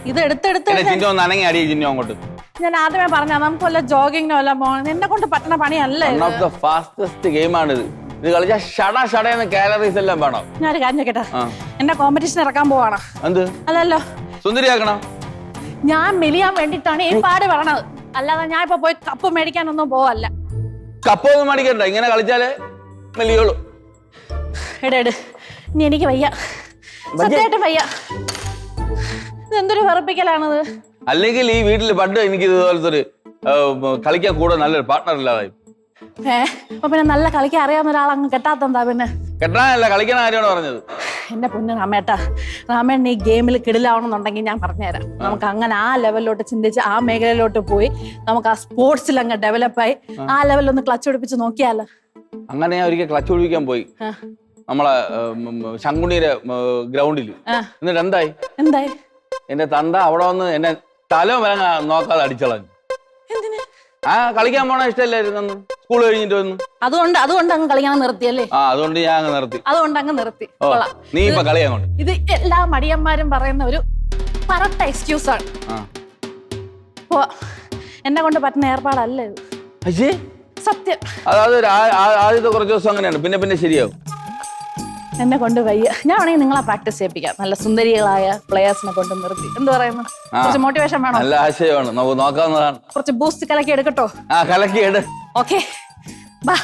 ഇത് എടുത്തെടുത്ത് അനങ്ങി അടി ചിഹ്നം അങ്ങോട്ട്. ഞാൻ ആദ്യമേ പറഞ്ഞ നമുക്ക് വല്ല ജോഗിങ്ങിനോ വല്ല പോകണം. എന്നെ കൊണ്ട് പറ്റണ പണിയല്ല. ഫാസ്റ്റസ്റ്റ് ഗെയിമാണിത്. ഇത് കളിച്ചാൽ ഷട കാലറീസ് എല്ലാം വേണം. ഞാനൊരു കാര്യം കേട്ടാ, എന്നെ കോമ്പറ്റീഷൻ ഇറക്കാൻ പോവാണ്. എന്ത്? അല്ലല്ലോ, സുന്ദരിയാക്കണം. ഞാൻ മെലിയാൻ വേണ്ടിട്ടാണ് ഈ പാട് പറഞ്ഞത്. അല്ലാതെ ഞാൻ ഇപ്പൊ പോയി കപ്പ് മേടിക്കാനൊന്നും പോവല്ല. കപ്പൊന്നും മേടിക്കണ്ട, ഇങ്ങനെ കളിച്ചാലേ മെലിയോളൂ. എട് ഇനി എനിക്ക് വയ്യ, സത്യമായിട്ട് വയ്യ. ഇതെന്തൊരു വെറുപ്പിക്കലാണത്. അല്ലെങ്കിൽ ഈ വീട്ടിൽ പണ്ട് എനിക്ക് ഇതുപോലത്തെ ഒരു കളിക്കാൻ കൂടെ നല്ലൊരു പാർട്ട്ണർ ഇല്ലാതായി. അപ്പൊ പിന്നെ നല്ല കളിക്കാൻ അറിയാവുന്ന ഒരാൾ അങ്ങ് കെട്ടാത്തെന്താ? പിന്നെ കെട്ടാനല്ല, കളിക്കണ കാര്യമാണ് പറഞ്ഞത്. എന്റെ പൊന്നു രാമേട്ടാ, രാമേട്ടൻ ഈ ഗെയിമിൽ കിടിലാവണമെന്നുണ്ടെങ്കിൽ ഞാൻ പറഞ്ഞുതരാം. നമുക്ക് അങ്ങനെ ആ ലെവലിലോട്ട് ചിന്തിച്ച് ആ മേഖലയിലോട്ട് പോയി നമുക്ക് ആ സ്പോർട്സിൽ അങ്ങ് ഡെവലപ്പായി ആ ലെവലൊന്ന് ക്ലച്ച് പിടിപ്പിച്ച് നോക്കിയാലോ. അങ്ങനെ ഞാൻ ഒരിക്കൽ ക്ലച്ച് പിടിപ്പിക്കാൻ പോയി നമ്മളെ ശങ്കുണിയുടെ ഗ്രൗണ്ടിൽ. എന്നിട്ട് എന്തായി? എന്റെ തന്ത അവിടെ വന്ന് എന്നെ തല നോക്കാതെ അടിച്ചളഞ്ഞു. കളിക്കാൻ പോണ ഇഷ്ടമല്ലായിരുന്നു സ്കൂൾ കഴിഞ്ഞിട്ട് വന്നു. അതുകൊണ്ട് അങ്ങ് കളിക്കാൻ നിർത്തിയല്ലേ? അതുകൊണ്ട് ഞാൻ അങ്ങ് നിർത്തി. അതുകൊണ്ട് അങ്ങ് നിർത്തി. നീ ഇപ്പൊ കളിയാങ്ങോട്ട്. ഇത് എല്ലാ മടിയന്മാരും പറയുന്ന ഒരു പറട്ട എക്സ്ക്യൂസ് ആണ്. എന്നെ കൊണ്ട് പറ്റുന്ന ഏർപ്പാടല്ല ഇത്. സത്യം. അതായത് ആദ്യത്തെ കുറച്ച് ദിവസം അങ്ങനെയാണ്, പിന്നെ ശരിയാവും. എന്നെ കൊണ്ട് വയ്യ. ഞാൻ വേണമെങ്കിൽ നിങ്ങളെ പ്രാക്ടീസ് ചെയ്യിപ്പിക്കാം. നല്ല സുന്ദരികളായ പ്ലേയേഴ്സിനെ കൊണ്ട് നിർത്തി. എന്ത് പറയുന്നു? കുറച്ച് മോട്ടിവേഷൻ വേണം. നല്ല ആശയമാണ്, നമുക്ക് നോക്കാവുന്നതാണ്. കുറച്ച് ബൂസ്റ്റ് കലക്കി എടുക്കട്ടോ? കലക്കി എടു. ഓക്കെ, ബാ.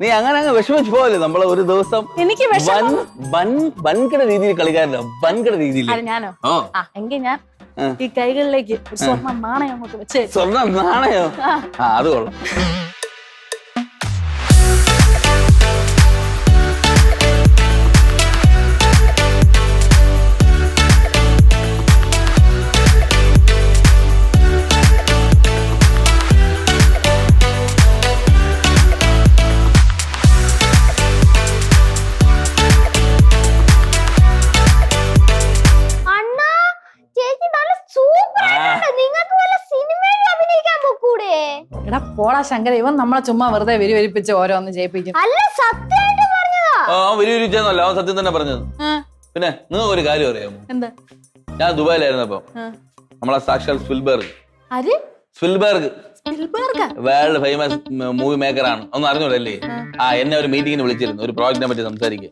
നീ അങ്ങനെ അങ്ങ് വിഷമിച്ച് പോവല്ലേ. നമ്മളെ ഒരു ദിവസം എനിക്ക് വൻകിട രീതിയിൽ കളിക്കാറില്ല. വൻകിട രീതിയിൽ. ഞാനോ? എങ്കിൽ ഞാൻ ഈ കൈകളിലേക്ക് സ്വർണ്ണ നാണയം അങ്ങോട്ട് വെച്ച്. സ്വർണ്ണ നാണയോ? അത് കൊള്ളാം. പോടാ ശങ്കര, ഇവൻ നമ്മളെ ചുമ്മാ വെറുതെ വെരിവരിപ്പിച്ച് ഓരോന്ന് ജയിപ്പിക്കും. വെരിവരിച്ചല്ല, അവൻ സത്യം തന്നെ പറഞ്ഞത്. പിന്നെ നിങ്ങൾക്ക് ഒരു കാര്യം അറിയാമോ? എന്താ? ഞാൻ ദുബായിലായിരുന്നപ്പോ നമ്മളെ സാക്ഷാൽ Spielberg world famous movie maker ആണ്. ഒന്നും അറിഞ്ഞൂടല്ലേ? എന്നെ ഒരു മീറ്റിങ്ങിന് വിളിച്ചിരുന്നു, ഒരു പ്രോജക്റ്റിനെ പറ്റി സംസാരിക്കാൻ.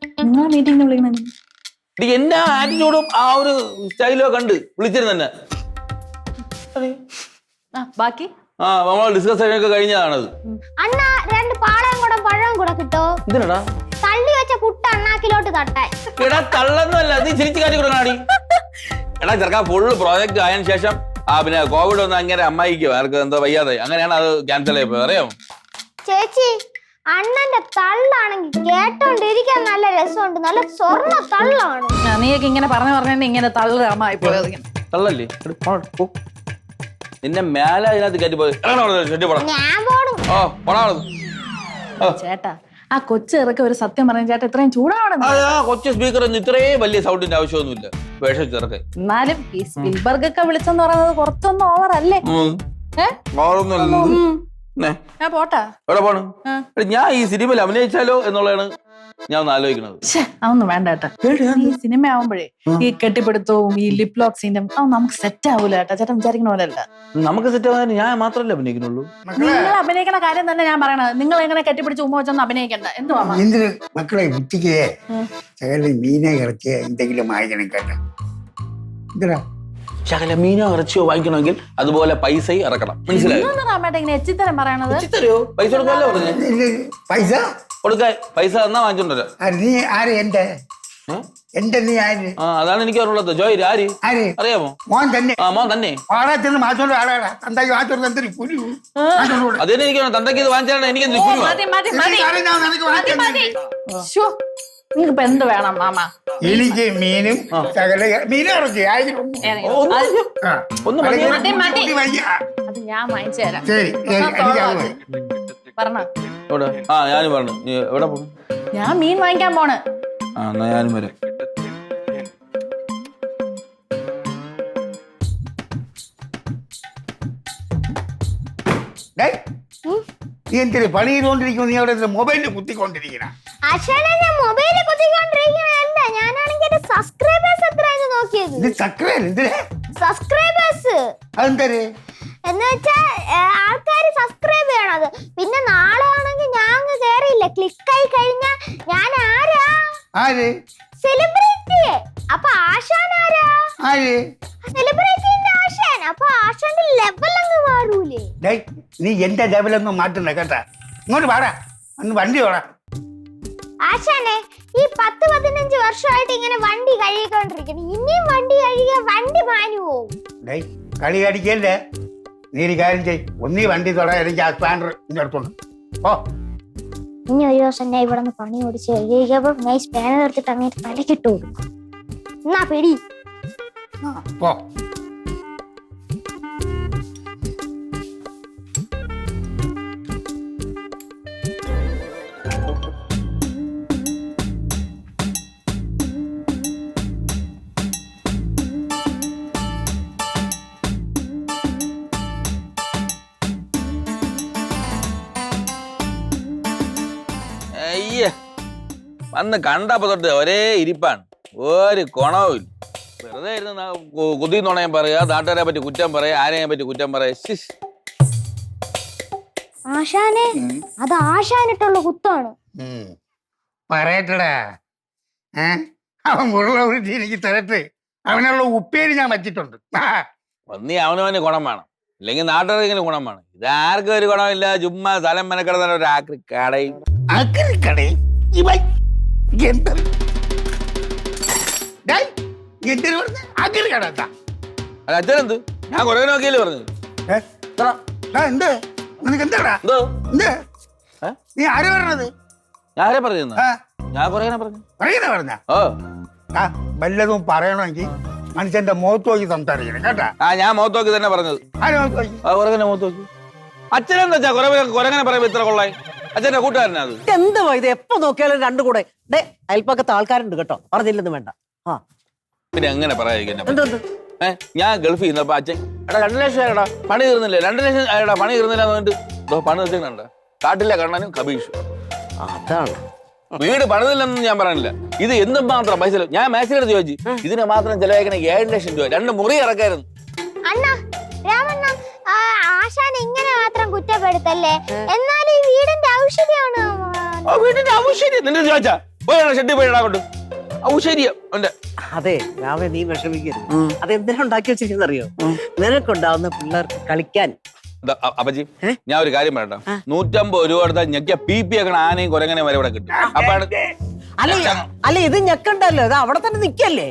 എന്നെ ആറ്റിറ്റ്യൂഡും ആ ഒരു സ്റ്റൈലോ കണ്ട് വിളിച്ചിരുന്നു എന്നെ. ബാക്കി നമ്മൾ ഡിസ്കസ് ഒക്കെ കഴിഞ്ഞതാണത്. അണ്ണാ, 2 പാളയം കൂടെ പഴം കൂടെ കിട്ടോ? എന്തിനാ? തള്ളി വെച്ച പുട്ട് അണ്ണാക്കിലോട്ട് തട്ടാൻ. എടാ തള്ളൊന്നുമല്ല, നീ ചിരിച്ചു കാട്ടി കൊടുക്കണാടി. എടാ ചെറുക്കാ, ഫുള്ള് പ്രോജക്റ്റ് ആയതിനു ശേഷം പിന്നെ കോവിഡ് ഒന്ന് അങ്ങനെ അമ്മായിക്കോ ആർക്ക് എന്തോ വയ്യാതെ, അങ്ങനെയാണ് അത് ക്യാൻസൽ ആയിപ്പോയി. അറിയാമോ ചേച്ചി? അണ്ണന്റെ തള്ളാണെങ്കിൽ കേട്ടോണ്ടിരിക്കാൻ നല്ല രസമുണ്ട്. നല്ല സ്വർണ്ണ തള്ളാണ്. നീയൊക്കെ ഇങ്ങനെ പറഞ്ഞു ഇങ്ങനെ തള്ളു അമ്മായി പോയത്. തള്ളല്ലേ? നിന്നെ മേലെ അതിനകത്ത് കയറ്റി പോയി. ചേട്ടാ, ആ കൊച്ചിറക്ക ഒരു സത്യം പറഞ്ഞ ചേട്ടാ, ഇത്രയും ചൂടാവണം. കൊച്ചു സ്പീക്കർ ഇത്രയും വലിയ സൗണ്ടിന്റെ ആവശ്യമൊന്നുമില്ല. വേഷം ചെറുക്കെ. എന്നാലും ഈ സ്പിൽബർഗ് ഒക്കെ വിളിച്ചെന്ന് പറയുന്നത് കുറച്ചൊന്നും ഓവർ അല്ലേ? പോട്ടാ. എവിടെ പോണ്? ഞാൻ ഈ സിനിമയിൽ അഭിനയിച്ചാലോ എന്നുള്ളതാണ് ഞാൻ ഒന്ന് ആലോചിക്കുന്നത്. അതൊന്നും വേണ്ട ചേട്ടാ. ഈ സിനിമ ആവുമ്പോഴേ ഈ കെട്ടിപ്പിടുത്തവും ഈ ലിപ് ലോക്ക് സീനും നമുക്ക് സെറ്റ് ആവൂല ചേട്ടാ. ചേട്ടൻ വിചാരിക്കുന്ന പോലെ അല്ല. നമുക്ക് സെറ്റ് ആവാൻ ഞാൻ മാത്രമല്ലേ അഭിനയിക്കുന്നുള്ളൂ. നിങ്ങൾ അഭിനയിക്കുന്ന കാര്യം തന്നെ ഞാൻ പറയണത്. നിങ്ങൾ എങ്ങനെ കെട്ടിപ്പിടിച്ച് ഉമ്മ വെച്ചൊന്നും അഭിനയിക്കണ്ട. എന്തുവാ മക്കളെ ഉച്ചയ്ക്ക് മീനെ ഇറച്ചിയ എന്തെങ്കിലും വാങ്ങിക്കണം കേട്ടോ. എന്താ ശകല മീനോ ഇറച്ചിയോ വാങ്ങിക്കണമെങ്കിൽ അതുപോലെ പൈസ ഇറക്കണം. മനസ്സിലായോ? ഇങ്ങനെ എച്ചിത്തരം പറയണത്. പൈസ കൊടുക്കാല്ലോ പറഞ്ഞു. പൈസ കൊടുക്കാൻ പൈസ എന്നാ വാങ്ങിച്ചോണ്ടോ? നീ ആര്? എന്റെ നീ ആര്? അതാണ് എനിക്ക് അറിവുള്ളത്. ജോയ് ആര് അറിയാമോ? മോൻ തന്നെ. മോൻ തന്നെ. പാടത്തിന് മാറ്റോണ്ട് ആളാടാ. തന്തയ്ക്ക് മാറ്റോണ്ട് എന്തൊരു കുരു. അതിന് എനിക്ക് തന്തയ്ക്ക് ഇത് വാങ്ങിച്ചാൽ എനിക്ക് നിങ്ങൾക്കിപ്പോ എന്ത് വേണം മാമ? എനിക്ക് മീനും മീനും ഇറച്ചി അത് ഞാൻ വാങ്ങിച്ചു തരാം. ശരി, പറഞ്ഞോ? ഞാനും പറഞ്ഞു. എവിടെ പോണു? ഞാൻ മീൻ വാങ്ങിക്കാൻ പോണ്. എന്നാ ഞാനും വരാം. നീ എന്തൊരു പണി ചെയ്തോണ്ടിരിക്കും? നീ അവിടെ മൊബൈലിൽ കുത്തിക്കൊണ്ടിരിക്കണ. മൊബൈലിൽ കുത്തിക്കൊണ്ടിരിക്കും. ഇത് സബ്സ്ക്രൈബ് എന്തിനാ സബ്സ്ക്രൈബേഴ്സ് അതെന്തര് എന്ന് വെച്ചാ ആൾക്കാർ സബ്സ്ക്രൈബ് ചെയ്യണത്. പിന്നെ നാളെ ആണെങ്കിൽ ഞാൻ കേറിയില്ല, ക്ലിക്കായി കഴിഞ്ഞാ ഞാൻ ആരാ? ആര് സെലിബ്രിറ്റി. അപ്പൊ ആശാൻ ആരാ? ആര് സെലിബ്രിറ്റിന്റെ ആശാൻ. അപ്പൊ ആശാന്റെ ലെവൽ അങ്ങ് മാറൂലേ? ഡേയ്, നീ എന്റെ ലെവലൊന്നും മാറ്റണ്ട കേട്ടാ. ഇങ്ങോട്ട് പാടാ, അന്ന് വണ്ടി ഓടാ. ആശാനെ, ഈ 10-15 വർഷമായിട്ട് ഇങ്ങനെ വണ്ടി കഴുകിക്കൊണ്ടിരിക്കണം. ഇനിയും വണ്ടി കഴുകിയ വണ്ടി മാഞ്ഞു പോവും. ഡേയ്, കളി അടിക്കല്ലേ. നീ ഒരു കാര്യം ചെയ്, ഒന്നീ വണ്ടി തൊടാ, എനിക്ക് ആ സ്പാൻഡർ ഇന്റെ അടുത്തുണ്ട്. ഓ ഇനി ഒരു ദിവസം ഞാൻ ഇവിടെ നിന്ന് പണി ഓടിച്ച് കഴുകിയപ്പോ ഞാൻ സ്പാനർ എടുത്തിട്ട് അങ്ങനെ തലക്കിട്ട് കൊടുക്കും. എന്നാ പിടി. പോ. അയ്യ വന്ന് കണ്ടപ്പോ തൊട്ട് ഒരേ ഇരിപ്പാണ്, ഒരു ഗുണവും ഇല്ല. വെറുതെ ഇരുന്ന് കുതി നുണയം പറയാ, നാട്ടുകാരെ പറ്റി കുറ്റം പറയാ, ആരെയും പറ്റി കുറ്റം പറയാ. ആശാനെ, അത് ആശാനിട്ടുള്ള കുത്താണ്. പറയട്ടടാ, അവൻ മുള്ള ഉരുട്ടി എനിക്ക് തരട്ടെ. അവനുള്ള ഉപ്പേരി ഞാൻ വച്ചിട്ടുണ്ട്. ഒന്നീ അവനവന് ഗുണം വേണം, ഇല്ലെങ്കിൽ നാട്ടുകാർക്കെങ്കിലും ഗുണം വേണം. ഇതാർക്കും ഒരു ഗുണമില്ല, ചുമ്മാ സ്ഥലം മെനക്കിടന്ന ഒരു ആക്രി കടയും. അല്ല അച്ഛനെന്ത്, ഞാൻ കുറെ നോക്കിയല്ലേ പറഞ്ഞത്. എന്ത് നിനക്ക് എന്താടാ? എന്തോ നീ ആര് പറഞ്ഞത്? ഞാൻ ആരെ പറഞ്ഞു? ഞാൻ കുറെ പറഞ്ഞു. പറഞ്ഞ ഓ വല്ലതും പറയണമെങ്കിൽ മനുഷ്യന്റെ മുഖത്ത് നോക്കി സംസാരിക്കണം കേട്ടാ. ഞാൻ മുഖത്ത് നോക്കി തന്നെ പറഞ്ഞത്. ആര് മുഖത്ത് നോക്കി? കുരങ്ങനെ മുഖത്ത് നോക്കി. അച്ഛനെന്താ വെച്ചാ കുരങ്ങനെ പറയുമ്പോ ഇത്ര കൊള്ളായി? അച്ഛന്റെ കൂട്ടുകാരനാ അത്. എന്തുവാ ഇത്? എപ്പോ നോക്കിയാലും രണ്ടു കൂടെ അയൽപ്പക്കത്തെ ആൾക്കാരുണ്ട് കേട്ടോ, പറഞ്ഞില്ലെന്ന് വേണ്ട. ആ പിന്നെ എങ്ങനെ പറയാ? എന്തൊന്ന് ഞാൻ ഗൾഫിൽ നിന്നപ്പോ അച്ഛൻ എടാ 2 ലക്ഷം ആയടാ പണി തീർന്നില്ല, 2 ലക്ഷം ആയടാ പണി തീർന്നില്ല എന്ന് പറഞ്ഞിട്ട് പണി തീർക്കുന്നുണ്ട്. കാട്ടിലെ കണ്ണനും കബീഷും. അതാണ് വീട് പണിതില്ലെന്നും ഞാൻ പറയാനില്ല. ഇത് എന്തും മാത്രം പൈസ ഞാൻ മാക്സിലെടുത്ത് ചോദിച്ചു, ഇതിന് മാത്രം ചെലവഴിക്കണ 7 ലക്ഷം രൂപ. 2 മുറി ഇറക്കായിരുന്നു. അണ്ണ രാമണ്ണ, ആശാൻ ഇങ്ങനെ മാത്രം കുറ്റപ്പെടുത്തല്ലേ. എന്നാൽ ഈ വീടിന്റെ ഔഷധിയാണ്. വീടിന്റെ ഔഷര്യം നിന്റെ ചോദിച്ചാ പോയാണ് ഷെട്ടി പോയിടാ കൊണ്ട് ഔഷര്യം ഉണ്ട്. അതെ രാമ, നീ വിഷമിക്കരുത്. അതെന്തിനാ ഉണ്ടാക്കി വെച്ചിരിക്കുന്നറിയോ? നിനക്കുണ്ടാവുന്ന പിള്ളേർക്ക് കളിക്കാൻ. അപ്പച്ചി ഞാൻ ഒരു കാര്യം പറയട്ടെ, 150 രൂപ എടുത്താൽ ഞെക്കിയ പി ഒക്കെ ആനയും കുരങ്ങനെ വരെ ഇവിടെ കിട്ടും. അപ്പാണ് അല്ല ഇത് ഞെക്കണ്ടല്ലോ, ഇത് അവിടെ തന്നെ നിക്കല്ലേ.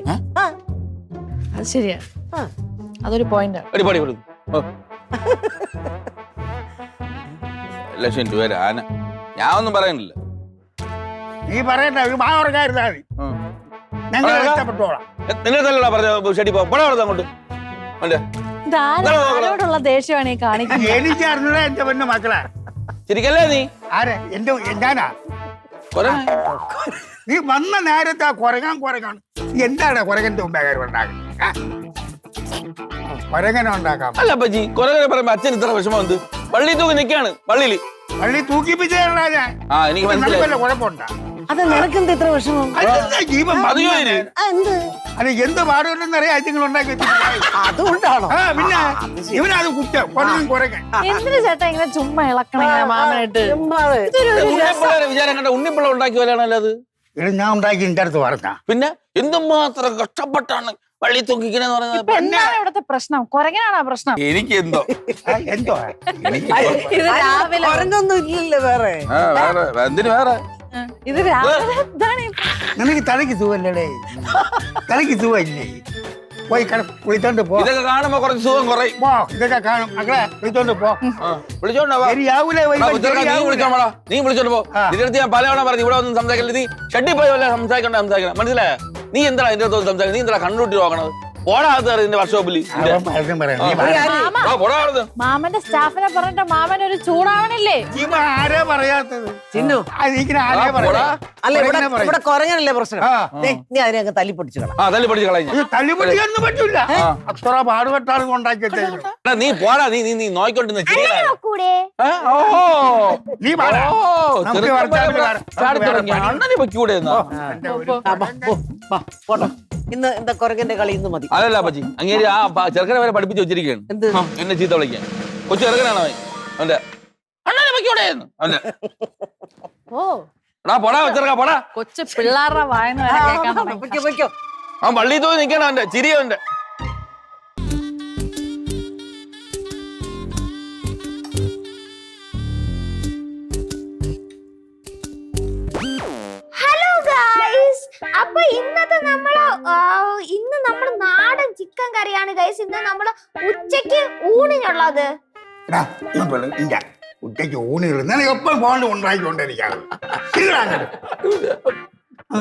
അത് ശരിയാ, അതൊരു പോയിന്റ്. ലക്ഷം രൂപ ആന. ഞാൻ ഒന്നും പറയാനില്ല. നീ പറയണ്ട, ഒരു മാ ഉറങ്ങായിരുന്നാ മതി. ഞങ്ങൾ ഇഷ്ടപ്പെട്ടോളാം. നിന്നെ തല്ലടാ പറഞ്ഞ ഷെട്ടി പോടാ അങ്ങോട്ട്. ആരോടുള്ള ദേഷ്യമാണ് ഈ കാണിക്കുന്നത്? എനിക്ക് അറിഞ്ഞൂടാ എന്റെ പൊന്നു മക്കളെ. ശരിക്കല്ലേ നീ? ആരെ? എന്റെ ഞാനാ? നീ വന്ന നേരത്തെ കുരങ്ങാണ്. എന്താണ് കുരങ്ങന്റെ മുമ്പേ കാര്യം ഉണ്ടാക്കുന്നത്? കുരങ്ങനെ ഉണ്ടാക്കാം. അല്ല അപ്പച്ചി, കുരങ്ങനെ പറയുമ്പോ അച്ഛൻ ഇത്ര വിഷമം എന്ത്? പള്ളി തൂക്കി നിൽക്കാണ്, പള്ളി തൂക്കിപ്പിച്ചാ ഞാൻ. എനിക്ക് മനസ്സിലായി. കുഴപ്പമുണ്ടാ? അത് നിനക്കെന്ത് ഇത്ര വിഷമം? ജീവൻ എന്ത് അത് എന്ത് പാടുണ്ടെന്നറിയാം നിങ്ങൾ ഉണ്ടാക്കി. അതുകൊണ്ടാണോ? പിന്നെ ഇവനത് കുറ്റം കുരങ്ങൻ. എന്തിനു ചേട്ടാ ഇങ്ങനെ ചുമ്മാ ഇളക്കണ മാമായിട്ട്? വിചാരം കണ്ട ഉണ്ണിപ്പിള്ള ഉണ്ടാക്കി വരാണല്ലോ അത്. ഞാൻ ഉണ്ടാക്കി എന്റെ അടുത്ത് പറഞ്ഞ. പിന്നെ എന്തുമാത്രം കഷ്ടപ്പെട്ടാണ് പള്ളി തൂക്കിക്കണെന്ന് പറഞ്ഞത്. എന്താണ് ഇവിടുത്തെ പ്രശ്നം? കുരങ്ങനാണോ പ്രശ്നം? എനിക്ക് എന്തോ ഇത് രാവിലെ ഒരെണ്ണൊന്നും ഇല്ലല്ലോ വേറെ. എന്തിനു വേറെ? ഇത് രാവിലെ എന്താണ്? നിനക്ക് തലയ്ക്ക് സുഖല്ലേ? തലയ്ക്ക് സുഖമില്ലേ? പോയി വിളിച്ചോണ്ട് പോ. ഇതൊക്കെ കാണുമ്പോ കുറച്ച് സുഖം കുറയും. ഇതൊക്കെ കാണും മക്കളെ, വിളിച്ചോണ്ട് പോ. വിളിച്ചോണ്ടോ നീ വിളിച്ചോണ്ട് പോ. നിന്റെ അടുത്ത് ഞാൻ പലവണ പറഞ്ഞു ഇവിടെ ഒന്നും സംസാരിക്കല്ല. നീ ഷെഡിൽ പോയി വല്ല സംസാരിക്കണം. മനസ്സിലായ? നീ എന്താ എന്റെ അടുത്ത് സംസാരിക്കണം? നീ എന്താ കണ്ണൂട്ടി നോക്കണത്? പോടാത്ത വർക്ക്ഷോപ്പിൽ മാമന്റെ സ്റ്റാഫിനെ പറഞ്ഞിട്ട് മാമൻ ഒരു ചൂടാവണില്ലേ? ആരാ പറയാത്തത്? ചിന്നു, അല്ല ഇവിടെ കുരങ്ങനല്ലേ പ്രശ്നം? നീ അതിനെ അങ്ങ് തല്ലി പൊടിച്ചു തല്ലിപ്പൊടിയൊന്നും പറ്റൂല. അത്ര പാടുപെട്ടാണ് ഉണ്ടാക്കിയത്. നീ പോടാ, നീ നോയിക്കൊണ്ടിരുന്ന നീ അണ്ണനെ പൊക്കൂടെ? പോട്ടോ. ഇന്ന് എന്താ കുരങ്ങന്റെ കളി ഇന്ന് മതി. അതല്ല അപ്പച്ചി, അങ്ങേര് ആ ചെറുക്കനെ വരെ പഠിപ്പിച്ച് വെച്ചിരിക്കുകയാണ്. എന്ത്? എന്നെ ചീത്ത വിളിക്കാൻ. കൊച്ചു ചെറുക്കനാണ് അവൻ. അവന്റെ അണ്ണനെ വെക്കൂടെ അവന്റെ. ഓ എടാ പോടാ ചെറുക്കാ പോടാ. കൊച്ചു പിള്ളേരുടെ വായന വരെ കേൾക്കാൻ തുടങ്ങി. പൊയ്ക്കോ, പൊയ്ക്കോ. അവൻ പള്ളിയിൽ തോന്നി നിൽക്കണം അവന്റെ ചിരി അവന്റെ. ഹലോ ഗൈസ്, അപ്പൊ ഇന്ന് നമ്മുടെ നാടൻ ചിക്കൻ കറിയാണ് ഗൈസ്. ഇന്ന് നമ്മള് ഉച്ചക്ക് ഊണിനുള്ളത്. എടാ ഇല്ല ഉച്ചയ്ക്ക് ഊണികൾ ഞാൻ എപ്പോഴും ഫോണിൽ ഉണ്ടാക്കിക്കൊണ്ടിരിക്കാറ്.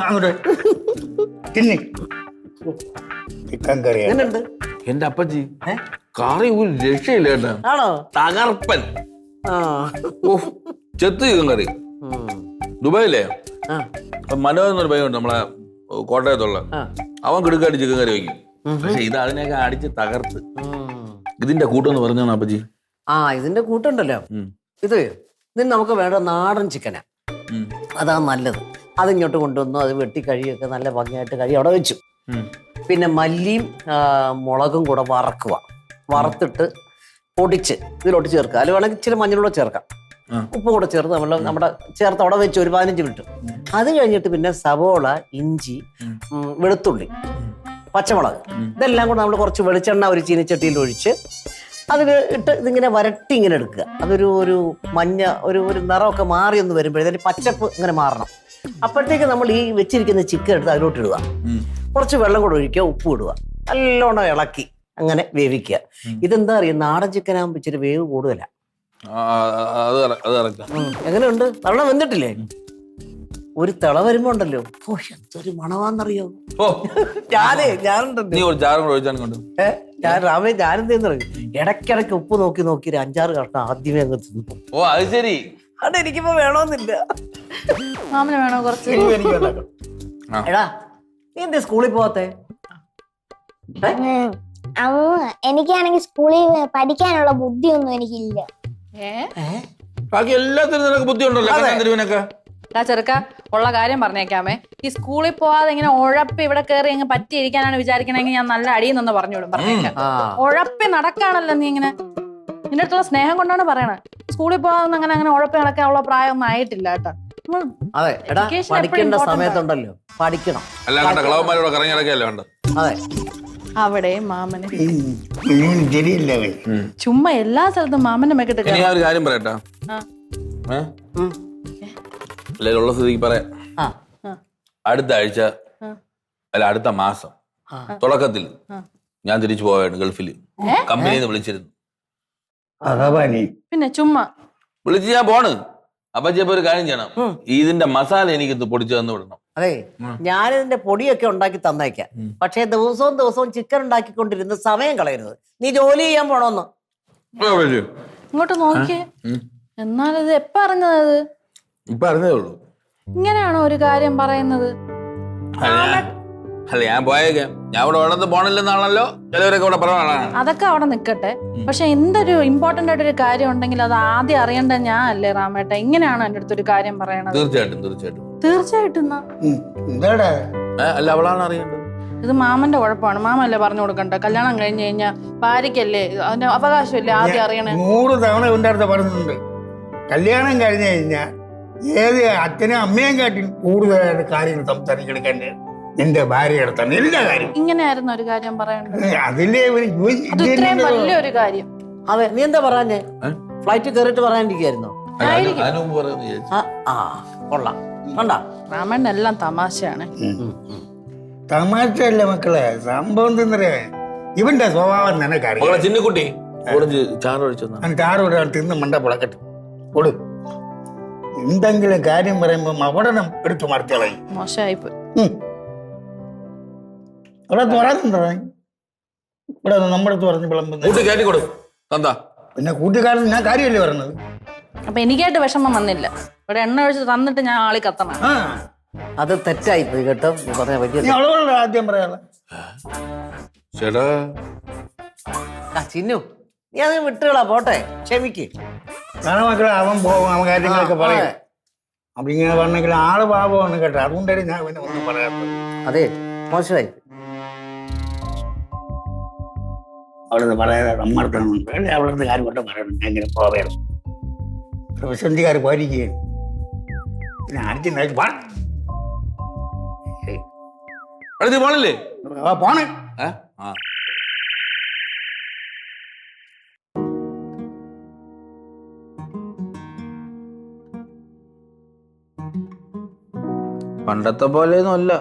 അങ്ങോട്ട് തിന്നി ചിക്കൻ കറി. എങ്ങനെയുണ്ട്? എന്റെ അപ്പച്ചി കറി ഒരു രക്ഷയില്ല കേട്ടാ. ആണോ? തകർപ്പൻ. ആ. ചെത്ത് ചിക്കൻ കറി. ദുബായില്ലേ ആ. മനോജ് എന്നൊരു പയ്യുണ്ട് നമ്മളെ കോട്ടയത്തുള്ള. അവൻ കിടുക്കായിട്ട് ചിക്കൻ കറി വയ്ക്കും. പക്ഷെ ഇത് അതിനെയൊക്കെ അടിച്ച് തകർത്ത്. ഇതിന്റെ കൂട്ടെന്ന് പറഞ്ഞാണ് അപ്പച്ചി. ആ ഇതിന്റെ കൂട്ടുണ്ടല്ലോ. ഇതിന് നമുക്ക് വേണ്ട നാടൻ ചിക്കനാ. അതാ നല്ലത്. അതിങ്ങോട്ട് കൊണ്ടുവന്നു, അത് വെട്ടി കഴിയൊക്കെ നല്ല ഭംഗിയായിട്ട് കഴി അവിടെ വെച്ചു. പിന്നെ മല്ലിയും മുളകും കൂടെ വറക്കുക. വറുത്തിട്ട് പൊടിച്ച് ഇതിലോട്ട് ചേർക്കുക. അതിൽ വേണമെങ്കിൽ ഇച്ചിരി മഞ്ഞളൂടെ ചേർക്കാം. ഉപ്പ് കൂടെ ചേർത്ത് നമ്മുടെ ചേർത്ത് അവിടെ വെച്ച് ഒരു 15 മിനിറ്റ്. അത് കഴിഞ്ഞിട്ട് പിന്നെ സവോള, ഇഞ്ചി, വെളുത്തുള്ളി, പച്ചമുളക് ഇതെല്ലാം കൂടെ നമ്മൾ കുറച്ച് വെളിച്ചെണ്ണ ഒരു ചീനിച്ചട്ടിയിൽ ഒഴിച്ച് അതിൽ ഇട്ട് ഇതിങ്ങനെ വരട്ടി ഇങ്ങനെ എടുക്കുക. അതൊരു മഞ്ഞ ഒരു നിറമൊക്കെ മാറി ഒന്ന് വരുമ്പോഴേ പച്ചപ്പ് ഇങ്ങനെ മാറണം. അപ്പോഴത്തേക്ക് നമ്മൾ ഈ വെച്ചിരിക്കുന്ന ചിക്കൻ എടുത്ത് അതിലോട്ട് ഇടുക. കുറച്ച് വെള്ളം കൂടെ ഒഴിക്കുക, ഉപ്പ് ഇടുക, നല്ലോണം ഇളക്കി അങ്ങനെ വേവിക്കുക. ഇതെന്താ അറിയാം, നാടൻ ചിക്കൻ ആകുമ്പോൾ ഇച്ചിരി വേവ് കൂടുതലാണ്. എങ്ങനെയുണ്ട്? വെള്ളം വെന്തിട്ടില്ലേ? ഒരു തിള വരുമ്പോ ഉണ്ടല്ലോ, ഓ എന്തൊരു മണവാന്നറിയോ. ഞാനെന്തെന്ന് ഇടയ്ക്കിടയ്ക്ക് ഉപ്പ് നോക്കി ഒരു 5-6 കഷ്ണം ആദ്യമേ അങ്ങ് തിന്നു. ഓ അത് ശരി. അതെനിക്കിപ്പോ വേണമെന്നില്ല. മാമന് വേണോ കുറച്ച്? എടാ നീ എന്തേ സ്കൂളിൽ പോവാത്തെ? എനിക്കാണെങ്കിൽ സ്കൂളിൽ പഠിക്കാനുള്ള ബുദ്ധിയൊന്നും എനിക്കില്ല. ബാക്കി എല്ലാത്തിനും നിനക്ക് ബുദ്ധി ഉണ്ടല്ലോ. ചെറുക്ക ഉള്ള കാര്യം പറഞ്ഞേക്കാമേ. ഈ സ്കൂളിൽ പോവാതെ ഇങ്ങനെ ഉഴപ്പി ഇവിടെ കയറി അങ്ങ് പറ്റിയിരിക്കാനാണ് വിചാരിക്കണമെങ്കിൽ ഞാൻ നല്ല അടിയെന്നൊന്ന് പറഞ്ഞോടും. പറഞ്ഞേക്കാം, ഉഴപ്പി നടക്കാണല്ലോ നീ ഇങ്ങനെ. നിന്റെ അടുത്തുള്ള സ്നേഹം കൊണ്ടാണ് പറയണത്. സ്കൂളിൽ പോവാതെ അങ്ങനെ ഉഴപ്പി നടക്കാനുള്ള പ്രായം ഒന്നും ആയിട്ടില്ല കേട്ടോ. അതെ എടാ, പഠിക്കേണ്ട സമയത്തുണ്ടല്ലോ പഠിക്കണം. അതെ അവിടെ മാമന് ശരിയല്ലേ ചുമ്മാ എല്ലാ സ്ഥലത്തും മാമന്റെ മെക്കിട്ട് ഒരു കാര്യം പറയട്ടാ. ഉള്ള സ്ഥിതിക്ക് പറയാം. അടുത്ത ആഴ്ച അല്ല അടുത്ത മാസം തുടക്കത്തിൽ ഞാൻ തിരിച്ചു പോവാണ് ഗൾഫില്. കമ്പനിയിൽ നിന്ന് വിളിച്ചിരുന്നു. പിന്നെ ചുമ്മാ വിളിച്ച് ഞാൻ പോണ്. അപ്പൊ ചിലപ്പോ ഒരു കാര്യം ചെയ്യണം, ഇതിന്റെ മസാല എനിക്ക് പൊടിച്ചു തന്നു വിടണം. അതെ, ഞാനിതിന്റെ പൊടിയൊക്കെ ഉണ്ടാക്കി തന്നേക്കാം. പക്ഷെ ദിവസവും ചിക്കൻ ഉണ്ടാക്കിക്കൊണ്ടിരുന്ന സമയം കളയരുത്. നീ ജോലി ചെയ്യാൻ പോണോന്ന്. ഇങ്ങോട്ട് നോക്കിയേ. എന്നാലത് എപ്പ അറിഞ്ഞത്? ഇപ്പൊ അറിഞ്ഞതേ ഉള്ളൂ. ഇങ്ങനെയാണോ ഒരു കാര്യം പറയുന്നത്? അല്ല ഞാൻ പോയേക്കാം. ഞാൻ ഇവിടെ ഉള്ളത് പോണില്ലെന്നാണല്ലോ ചിലവരൊക്കെ ഇവിടെ പറയാനാണ്. അതൊക്കെ അവിടെ നിക്കട്ടെ. പക്ഷെ എന്തൊരു ഇമ്പോർട്ടന്റ് ആയിട്ടൊരു കാര്യം ഉണ്ടെങ്കിൽ അത് ആദ്യം അറിയേണ്ട ഞാൻ അല്ലേ റാമേട്ട? ഇങ്ങനെയാണോ എന്റെ അടുത്തൊരു കാര്യം പറയണത്? തീർച്ചയായിട്ടും അല്ല അവളാണ് അറിയേണ്ടത്. ഇത് മാമന്റെ കുഴപ്പമാണ്. മാമല്ലേ പറഞ്ഞു കൊടുക്കണ്ട. കല്യാണം കഴിഞ്ഞു കഴിഞ്ഞാൽ ഭാര്യക്കല്ലേ അതിന്റെ അവകാശമല്ലേ ആദ്യം അറിയണേ. 100 തവണ ഇവന്റെ അടുത്ത് പറഞ്ഞിട്ടുണ്ട്, കല്യാണം കഴിഞ്ഞു കഴിഞ്ഞാൽ ഏത് അച്ഛനും അമ്മയും കാട്ടി കൂടുതലായിട്ട് കാര്യങ്ങൾ സംസാരിക്കെടുക്കേണ്ടത് എന്റെ ഭാര്യയുടെ തന്നെ എല്ലാ കാര്യം. ഇങ്ങനെയായിരുന്നു ഒരു കാര്യം പറയണ്ടത്. അതിലേ ഇത്രയും വലിയൊരു കാര്യം. അതെ, നീ എന്താ പറയാഞ്ഞേ? ഫ്ലൈറ്റ് കയറിയിട്ട് പറയാണ്ടിരിക്കായിരുന്നോ? കൊള്ളാം. കണ്ടാ രാമൻ എല്ലാം തമാശയാണ്. തമാശയല്ല മക്കളെ, സംഭവം തിന്നറേ ഇവന്റെ സ്വഭാവം നിനക്കറിയാം. ചിന്നക്കുട്ടി ചാറ് തിന്ന് മണ്ട പുളക്കട്ടെ കൊടു. എന്തെങ്കിലും കാര്യം പറയുമ്പോ അവിടെ എടുത്തു മറത്തിളയി. മോശമായിപ്പോയി. അവിടെ തുറന്നുണ്ടോ? ഇവിടെ നമ്മുടെ അടുത്ത് പറഞ്ഞ് വിളമ്പുന്ന പിന്നെ കൂട്ടുകാരൻ ഞാൻ കാര്യമല്ലേ പറഞ്ഞത്. അപ്പൊ എനിക്കായിട്ട് വിഷമം വന്നില്ല. ഇവിടെ എണ്ണ ഒഴിച്ച് തന്നിട്ട് ഞാൻ ആളി കത്തണം. അത് തെറ്റായി പോയി കേട്ടോ. ആദ്യം പറയാനുള്ള ചിന്നു, നീ അത് വിട്ടുകളാ, പോട്ടെ, ക്ഷമിക്ക്. കാരണം മക്കളെ അവൻ പോകും, അവൻ കാര്യങ്ങളൊക്കെ പറയും. അപ്പൊ ഇങ്ങനെ പറഞ്ഞെങ്കിൽ ആള് പാപമാണ് കേട്ടോ. അതുകൊണ്ടാണ് ഞാൻ പിന്നെ ഒന്നും പറയാത്തത്. അതെ, മോശമായി. അവിടുന്ന് പറയാതെ സമ്മർദ്ദമുണ്ട് അവിടുന്ന് കാര്യം കൊണ്ട് പറയണം എങ്ങനെ പോവേണം പ്രതിസന്ധിക്കാർ പോയിരിക്കുകയാണ് പിന്നെ ആഴ്ച പോണില്ലേ പോണേ ആ പണ്ടത്തെ പോലെയൊന്നും അല്ല.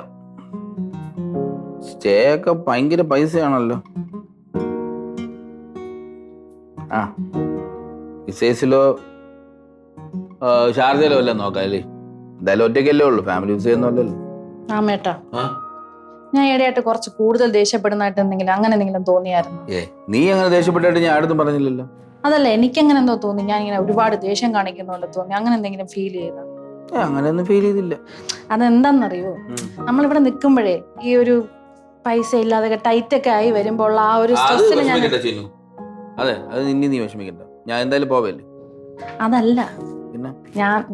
സ്റ്റേ ഒക്കെ ഭയങ്കര പൈസയാണല്ലോ. ആ വിസേസിലോ ഷാർജയിലോ അല്ല നോക്കാം അല്ലേ? എന്തായാലും ഒറ്റയ്ക്കല്ലേ ഉള്ളു, ഫാമിലി വിസ ഒന്നും അല്ലല്ലോ. ആമേട്ടാ, ഞാൻ ഈയിടെയായിട്ട് കുറച്ച് കൂടുതൽ ദേഷ്യപ്പെടുന്നതായിട്ട് അങ്ങനെ എന്തെങ്കിലും തോന്നിയായിരുന്നു? നീ അങ്ങനെ ദേഷ്യപ്പെട്ടായിട്ട് ഞാൻ ആടുത്തും പറഞ്ഞില്ലല്ലോ. അതല്ല, എനിക്കങ്ങനെ എന്തോ തോന്നി, ഞാൻ ഇങ്ങനെ ഒരുപാട് ദേഷ്യം കാണിക്കുന്നുണ്ട് തോന്നി, അങ്ങനെ എന്തെങ്കിലും ഫീൽ ചെയ്ത? അങ്ങനെയൊന്നും ഫീൽ ചെയ്തില്ല. അതെന്താന്നറിയോ, നമ്മളിവിടെ നിൽക്കുമ്പോഴേ ഈ ഒരു പൈസ ഇല്ലാതെ ടൈറ്റ് ഒക്കെ ആയി വരുമ്പോൾ ആ ഒരു സ്ട്രെസ്സിന് ഞാൻ അതെ അത് നീ വിഷമിക്കണ്ട, ഞാൻ എന്തായാലും പോവല്ലേ. അതല്ല പിന്നെ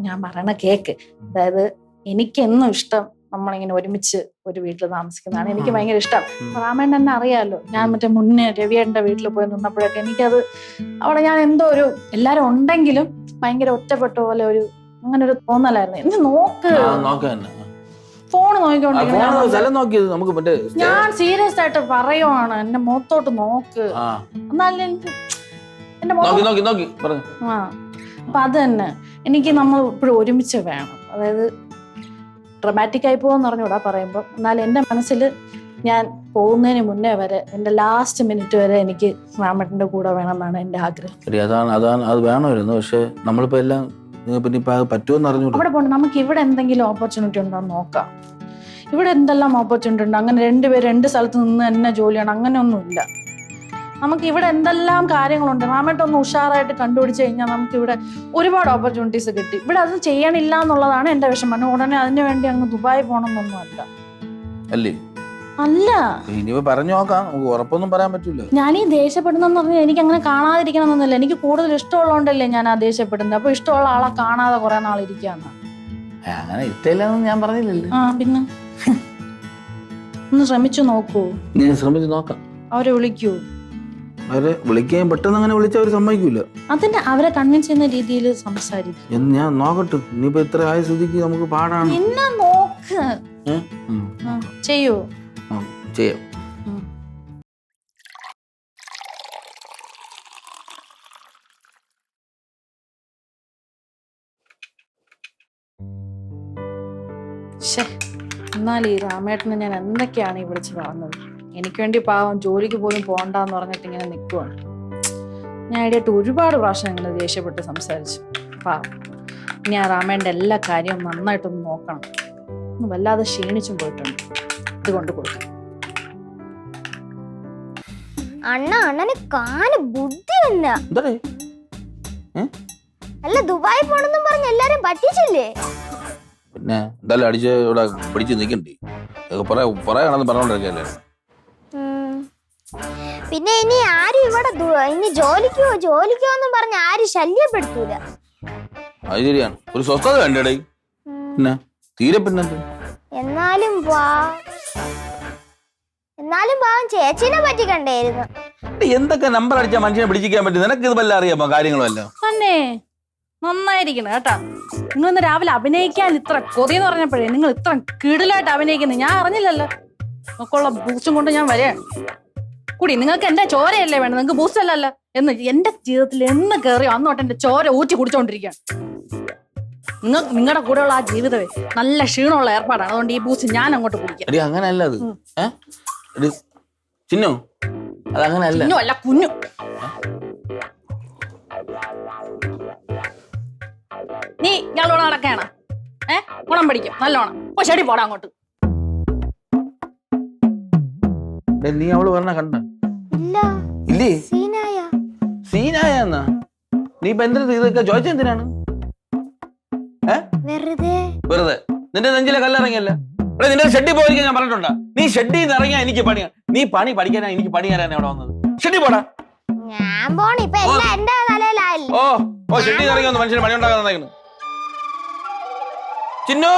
ഞാൻ പറയണ കേക്ക്, അതായത് എനിക്കെന്നും ഇഷ്ടം നമ്മളിങ്ങനെ ഒരുമിച്ച് ഒരു വീട്ടിൽ താമസിക്കുന്നതാണ് എനിക്ക് ഭയങ്കര ഇഷ്ടം. റാമേണ്ണ എന്നെ അറിയാലോ, ഞാൻ മറ്റേ മുന്നേ രവിയേട്ടന്റെ വീട്ടിൽ പോയി നിന്നപ്പോഴൊക്കെ എനിക്കത് അവിടെ ഞാൻ എന്തോ ഒരു എല്ലാരും ഉണ്ടെങ്കിലും ഭയങ്കര ഒറ്റപ്പെട്ട പോലെ ഒരു അങ്ങനെ ഒരു തോന്നലായിരുന്നു. എന്നെ നോക്ക്, ഫോണ് നോക്കിക്കൊണ്ടിരിക്കുന്നത്. ഞാൻ സീരിയസ് ആയിട്ട് പറയുവാണ്, എന്റെ മുഖത്തോട്ട് നോക്ക്. എന്നാലും എന്റെ അപ്പൊ അത് തന്നെ എനിക്ക് നമ്മൾ ഇപ്പോഴും ഒരുമിച്ച് വേണം. അതായത് ഡ്രമാറ്റിക് ആയി പോവെന്ന് പറഞ്ഞൂടാ പറയുമ്പോൾ, എന്നാൽ എൻ്റെ മനസ്സിൽ ഞാൻ പോകുന്നതിന് മുന്നേ വരെ എൻ്റെ ലാസ്റ്റ് മിനിറ്റ് വരെ എനിക്ക് റാമേട്ടൻ്റെ കൂടെ വേണമെന്നാണ് എൻ്റെ ആഗ്രഹം. അത് വേണമായിരുന്നു, പക്ഷെ നമ്മളിപ്പോ എല്ലാം പറ്റുമെന്ന് അറിഞ്ഞു. അവിടെ പോകണ്ട, നമുക്ക് ഇവിടെ എന്തെങ്കിലും ഓപ്പർച്യൂണിറ്റി ഉണ്ടോ എന്ന് നോക്കാം. ഇവിടെ എന്തെല്ലാം ഓപ്പർച്യൂണിറ്റി ഉണ്ട്, അങ്ങനെ രണ്ടുപേരും രണ്ട് സ്ഥലത്ത് നിന്ന് തന്നെ ജോലിയാണ്, അങ്ങനെയൊന്നുമില്ല. നമുക്ക് ഇവിടെ എന്തെല്ലാം കാര്യങ്ങളുണ്ട്. റാമേട്ടൊന്ന് ഉഷാറായിട്ട് കണ്ടുപിടിച്ച് കഴിഞ്ഞാൽ നമുക്ക് ഇവിടെ ഒരുപാട് ഓപ്പർച്യൂണിറ്റീസ് കിട്ടി. ഇവിടെ അത് ചെയ്യണില്ല എന്നുള്ളതാണ് എന്റെ വിഷമം. ഉടനെ അതിനു വേണ്ടി അങ്ങ് ദുബായി പോകണമെന്നൊന്നും അല്ല. പറഞ്ഞു നോക്കാം, നമുക്ക് ഉറപ്പൊന്നും പറയാൻ പറ്റില്ല. ഞാൻ ഈ ദേഷ്യപ്പെടുന്നെന്ന് പറഞ്ഞാൽ എനിക്ക് അങ്ങനെ കാണാതിരിക്കണം എന്നൊന്നുമില്ല. എനിക്ക് കൂടുതൽ ഇഷ്ടമുള്ളതുകൊണ്ടല്ലേ ഞാൻ ആ ദേഷ്യപ്പെടുന്നത്. അപ്പൊ ഇഷ്ടമുള്ള ആളെ കാണാതെ കുറെ നാളിരിക്കാന്ന്. അങ്ങനെ ഇഷ്ടമില്ലെന്ന് ഞാൻ പറഞ്ഞില്ലല്ലോ. പിന്നെ ഒന്ന് ശ്രമിച്ചു നോക്കൂ. ശ്രമിച്ചു നോക്കാം. അവരെ വിളിക്കൂ. അവരെ വിളിക്കാൻ പെട്ടെന്ന് അങ്ങനെ വിളിച്ചാൽ അവർ സമ്മതിക്കൂല. അതിന്റെ അവരെ കൺവിൻസ് ചെയ്യുന്ന രീതിയിൽ സംസാരിക്കും. ഞാൻ നോക്കട്ടെ. ഇനിയിപ്പോ ഇത്ര ആയ സ്ഥിതിക്ക് നമുക്ക് പാടാണ്. പിന്നെ നോക്ക്. ചെയ്യൂ. ചെയ്യാം. എന്നാൽ ഈ രാമേട്ടനെ ഞാൻ എന്തൊക്കെയാണ് ഈ വിളിച്ച് പറഞ്ഞത്. എനിക്ക് വേണ്ടി പാവം ജോലിക്ക് പോലും പോകണ്ടെന്ന് പറഞ്ഞിട്ട് ഇങ്ങനെ നിൽക്കുവാണ്. ഞാൻ ഇടയായിട്ട് ഒരുപാട് പ്രാവശ്യം ഇങ്ങനെ ദേഷ്യപ്പെട്ട് സംസാരിച്ചു. പാവം ഇനി ആ റാമേൻ്റെ എല്ലാ കാര്യവും നന്നായിട്ടൊന്ന് നോക്കണം. ഒന്ന് വല്ലാതെ ക്ഷീണിച്ചും പോയിട്ടുണ്ട്. ഇത് കൊണ്ട് കൊടുക്കും. അണ്ണന് കാന് ബുദ്ധിയില്ല. അല്ല ദുബായി പോണെന്നും പറഞ്ഞ് എല്ലാരും പറ്റിച്ചില്ലേ? പിന്നെ എന്തായാലും അടിച്ച് ഇവിടെ പിടിച്ച് നിൽക്കണ്ടേ, പറയാണെന്ന് പറഞ്ഞോണ്ടിരിക്കല്ലേ. പിന്നെ ഇനി ആരും ഇവിടെ ഇനി ജോലിക്കോ എന്നും പറഞ്ഞ് ആരും ശല്യപ്പെടുത്തൂല. അത് ശരിയാണ്, ഒരു സ്വസ്ഥത വേണ്ടേ. പിന്നെ തീരെ പിന്നെന്ത്. എന്നാലും പാവം ചേച്ചിനെ പറ്റിക്കണ്ടായിരുന്നു. എന്തൊക്കെ നമ്പർ അടിച്ചാൽ മനുഷ്യനെ പിടിച്ചിരിക്കാൻ പറ്റും? നിനക്ക് ഇത് വല്ല അറിയാമോ കാര്യങ്ങളല്ലോ? തന്നെ നന്നായിരിക്കണം കേട്ടാ. നിങ്ങൾ ഇന്ന് രാവിലെ അഭിനയിക്കാൻ ഇത്ര കൊതി എന്ന് പറഞ്ഞപ്പോഴേ നിങ്ങൾ ഇത്ര കിടിലായിട്ട് അഭിനയിക്കുന്നത് ഞാൻ അറിഞ്ഞില്ലല്ലോ. നമുക്കുള്ള ബൂസ്റ്റും കൊണ്ട് ഞാൻ വരെയാണ് കൂടി. നിങ്ങൾക്ക് എന്റെ ചോരയല്ലേ വേണം, നിങ്ങൾക്ക് ബൂസ്റ്റ് അല്ലല്ലോ. എന്ന് എന്റെ ജീവിതത്തിൽ എന്ന് കയറിയോ അന്നോട്ട് എന്റെ ചോര ഊറ്റി കുടിച്ചോണ്ടിരിക്കുകയാണ്. നിങ്ങളുടെ കൂടെയുള്ള ആ ജീവിതമേ നല്ല ക്ഷീണമുള്ള ഏർപ്പാടാണ്. അതുകൊണ്ട് ഈ ബൂസ്റ്റ് ഞാൻ അങ്ങോട്ട് കുടിക്കാം. അങ്ങനെയല്ല അത് ചിന്നു, അതങ്ങനല്ല. അല്ല കുഞ്ഞു. നീ ഞങ്ങളോട് നടക്കാണ് ഗുണം പഠിക്കും നല്ലോണം. ശരി പോടാ അങ്ങോട്ട്. നീ അവള് പറഞ്ഞ കണ്ട ഇല്ലേ? സീനായെന്നാ നീ ഇപ്പൊ എന്തിനാ ഇതൊക്കെ ചോദിച്ചെന്തിനാണ്? വെറുതെ നിന്റെ നെഞ്ചിലെ കല്ലിറങ്ങിയല്ല. നിന്റെ ഷെഡി പോയിരിക്കാൻ ഞാൻ പറഞ്ഞിട്ടുണ്ടാ? നീ ഷെഡിൽ നിന്ന് ഇറങ്ങിയാ എനിക്ക് പണിയാ. നീ പണി പഠിക്കാനാ എനിക്ക് പണി തരാനാ ഇവിടെ വന്നത്. ഷെഡി പോടാ. ഷെഡിൽ നിന്ന് ഇറങ്ങി വന്ന് മനുഷ്യന് പണി ഉണ്ടാക്കാൻ ചിന്നു